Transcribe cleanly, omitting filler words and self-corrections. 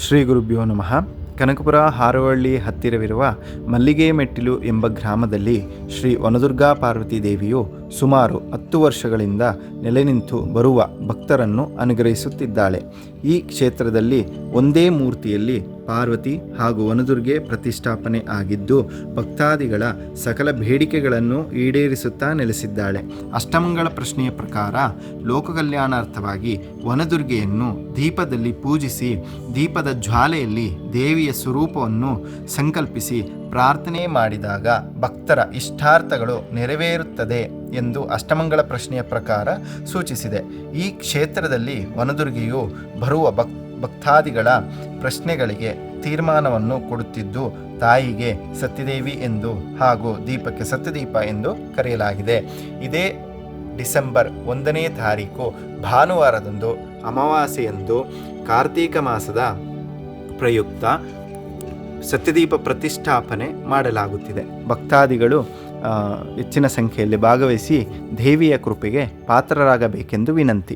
ಶ್ರೀ ಗುರುಭ್ಯೋ ನಮಃ. ಕನಕಪುರ ಹಾರೋಹಳ್ಳಿ ಹತ್ತಿರವಿರುವ ಮಲ್ಲಿಗೆ ಮೆಟ್ಟಿಲು ಎಂಬ ಗ್ರಾಮದಲ್ಲಿ ಶ್ರೀ ವನದುರ್ಗಾ ಪಾರ್ವತಿ ದೇವಿಯು ಸುಮಾರು 10 ವರ್ಷಗಳಿಂದ ನೆಲೆ ನಿಂತು ಬರುವ ಭಕ್ತರನ್ನು ಅನುಗ್ರಹಿಸುತ್ತಿದ್ದಾಳೆ. ಈ ಕ್ಷೇತ್ರದಲ್ಲಿ ಒಂದೇ ಮೂರ್ತಿಯಲ್ಲಿ ಪಾರ್ವತಿ ಹಾಗೂ ವನದುರ್ಗೆ ಪ್ರತಿಷ್ಠಾಪನೆ ಆಗಿದ್ದು ಭಕ್ತಾದಿಗಳ ಸಕಲ ಬೇಡಿಕೆಗಳನ್ನು ಈಡೇರಿಸುತ್ತಾ ನೆಲೆಸಿದ್ದಾಳೆ. ಅಷ್ಟಮಂಗಳ ಪ್ರಶ್ನೆಯ ಪ್ರಕಾರ ಲೋಕಕಲ್ಯಾಣಾರ್ಥವಾಗಿ ವನದುರ್ಗೆಯನ್ನು ದೀಪದಲ್ಲಿ ಪೂಜಿಸಿ ದೀಪದ ಜ್ವಾಲೆಯಲ್ಲಿ ದೇವಿಯ ಸ್ವರೂಪವನ್ನು ಸಂಕಲ್ಪಿಸಿ ಪ್ರಾರ್ಥನೆ ಮಾಡಿದಾಗ ಭಕ್ತರ ಇಷ್ಟಾರ್ಥಗಳು ನೆರವೇರುತ್ತದೆ ಎಂದು ಅಷ್ಟಮಂಗಳ ಪ್ರಶ್ನೆಯ ಪ್ರಕಾರ ಸೂಚಿಸಿದೆ. ಈ ಕ್ಷೇತ್ರದಲ್ಲಿ ವನದುರ್ಗೆಯು ಬರುವ ಭಕ್ತಾದಿಗಳ ಪ್ರಶ್ನೆಗಳಿಗೆ ತೀರ್ಮಾನವನ್ನು ಕೊಡುತ್ತಿದ್ದು ತಾಯಿಗೆ ಸತ್ಯದೇವಿ ಎಂದು ಹಾಗೂ ದೀಪಕ್ಕೆ ಸತ್ಯದೀಪ ಎಂದು ಕರೆಯಲಾಗಿದೆ. ಇದೇ ಡಿಸೆಂಬರ್ 1ನೇ ತಾರೀಕು ಭಾನುವಾರದಂದು ಅಮಾವಾಸ್ಯೆಯಂದು ಕಾರ್ತೀಕ ಮಾಸದ ಪ್ರಯುಕ್ತ ಸತ್ಯದೀಪ ಪ್ರತಿಷ್ಠಾಪನೆ ಮಾಡಲಾಗುತ್ತಿದೆ. ಭಕ್ತಾದಿಗಳು ಹೆಚ್ಚಿನ ಸಂಖ್ಯೆಯಲ್ಲಿ ಭಾಗವಹಿಸಿ ದೇವಿಯ ಕೃಪೆಗೆ ಪಾತ್ರರಾಗಬೇಕೆಂದು ವಿನಂತಿ.